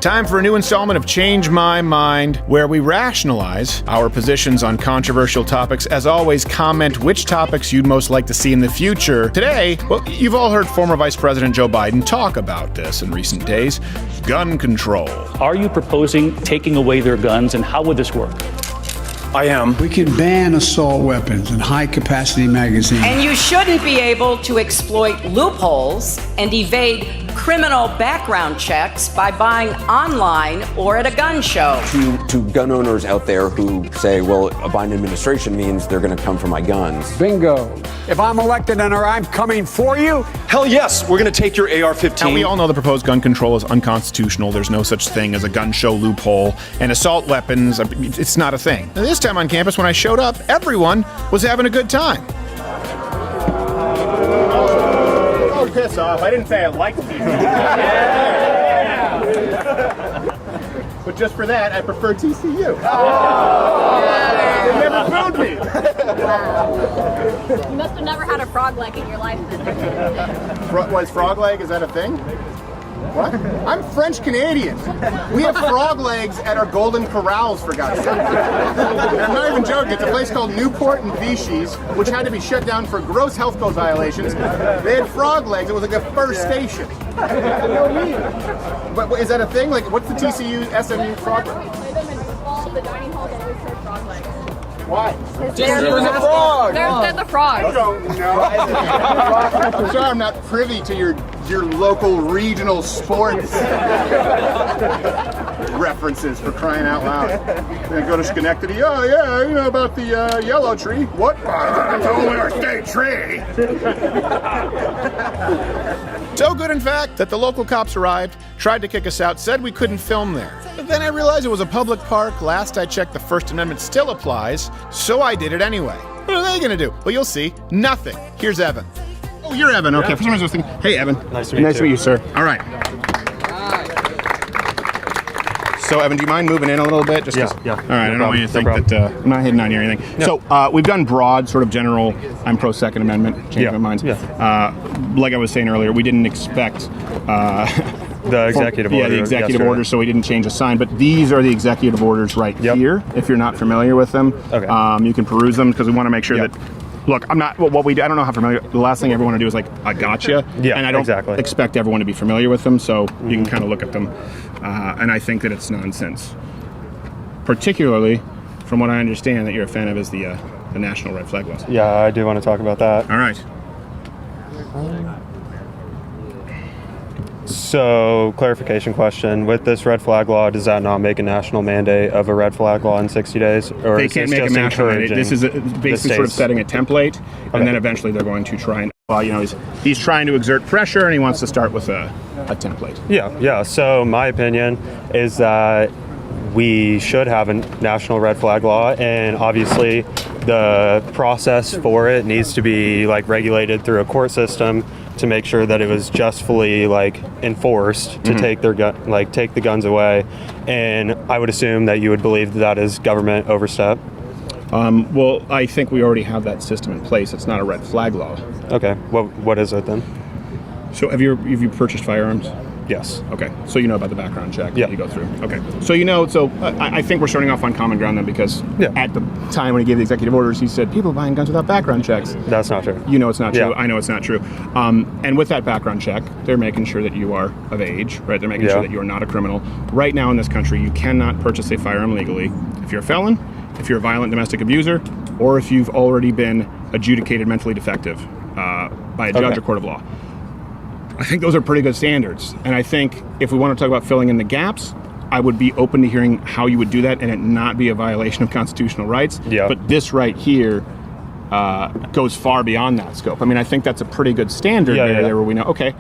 Time for a new installment of Change My Mind, where we rationalize our positions on controversial topics. As always, comment which topics you'd most like to see in the future. Today, well, you've all heard former Vice President Joe Biden talk about this in recent days: gun control. Are you proposing taking away their guns, and how would this work? I am. We can ban assault weapons and high-capacity magazines. And you shouldn't be able to exploit loopholes and evade criminal background checks by buying online or at a gun show. To gun owners out there who say, well, a Biden administration means they're going to come for my guns. Bingo. If I'm elected and I'm coming for you. Hell yes, we're going to take your AR-15. Now, we all know the proposed gun control is unconstitutional. There's no such thing as a gun show loophole. And assault weapons, it's not a thing. Now, this time on campus, when I showed up, everyone was having a good time. Oh, piss off. I didn't say I liked TCU. But just for that, I prefer TCU. They never found me. You must have never had a frog leg in your life then. Was frog leg, is that a thing? What? I'm French Canadian. We have frog legs at our Golden Corrals, for God's sake. I'm not even joking. It's a place called Newport and Vichy's, which had to be shut down for gross health code violations. They had frog legs. It was like a first station. But is that a thing? Like, what's the TCU SMU frog leg? We play them in football. The dining halls always serve frog legs. Why? They're the frogs. No. I'm sorry I'm not privy to your local regional sports references, for crying out loud. And go to Schenectady. Oh yeah, you know about the yellow tree. What? That's only our state tree. So good, in fact, that the local cops arrived, tried to kick us out, said we couldn't film there. But then I realized it was a public park. Last I checked, the First Amendment still applies, so I did it anyway. What are they gonna do? Well, you'll see. Nothing. Here's Evan. Oh, you're Evan. Okay, for some reason I was thinking, hey, Evan. Nice to meet you, sir. All right. So, Evan, do you mind moving in a little bit? Yeah. All right, I don't want you to think that I'm not hitting on you or anything. No. So, we've done broad, sort of general, I'm pro Second Amendment, change of minds. Yeah. Like I was saying earlier, we didn't expect the executive order. Yeah, the executive order, so we didn't change a sign. But these are the executive orders right here, if you're not familiar with them. Okay. You can peruse them, because we want to make sure that... Look, I'm not. What we do, I don't know how familiar. The last thing I ever want to do is like, I gotcha. Yeah, and I don't expect everyone to be familiar with them, so you can kind of look at them. And I think that it's nonsense. Particularly, from what I understand, that you're a fan of is the National Red Flag Laws. Yeah, I do want to talk about that. All right. So, clarification question. With this red flag law, does that not make a national mandate of a red flag law in 60 days? Or They can't make a national mandate. This is basically sort of setting a template, and then eventually they're going to try and, well, you know, he's trying to exert pressure, and he wants to start with a template. Yeah. So, my opinion is that we should have a national red flag law, and obviously the process for it needs to be like regulated through a court system to make sure that it was justly like enforced to take their take the guns away. And I would assume that you would believe that is government overstep. Well, I think we already have that system in place. It's not a red flag law. Okay. What is it then? So have you purchased firearms? Yes. Okay. So you know about the background check that you go through. Okay. So I think we're starting off on common ground then, because at the time when he gave the executive orders, he said people buying guns without background checks. That's not true. You know it's not true. Yeah. I know it's not true. And with that background check, they're making sure that you are of age, right? They're making sure that you are not a criminal. Right now in this country, you cannot purchase a firearm legally if you're a felon, if you're a violent domestic abuser, or if you've already been adjudicated mentally defective by a judge or court of law. I think those are pretty good standards. And I think if we want to talk about filling in the gaps, I would be open to hearing how you would do that and it not be a violation of constitutional rights. Yeah. But this right here goes far beyond that scope. I mean, I think that's a pretty good standard there where we know, okay,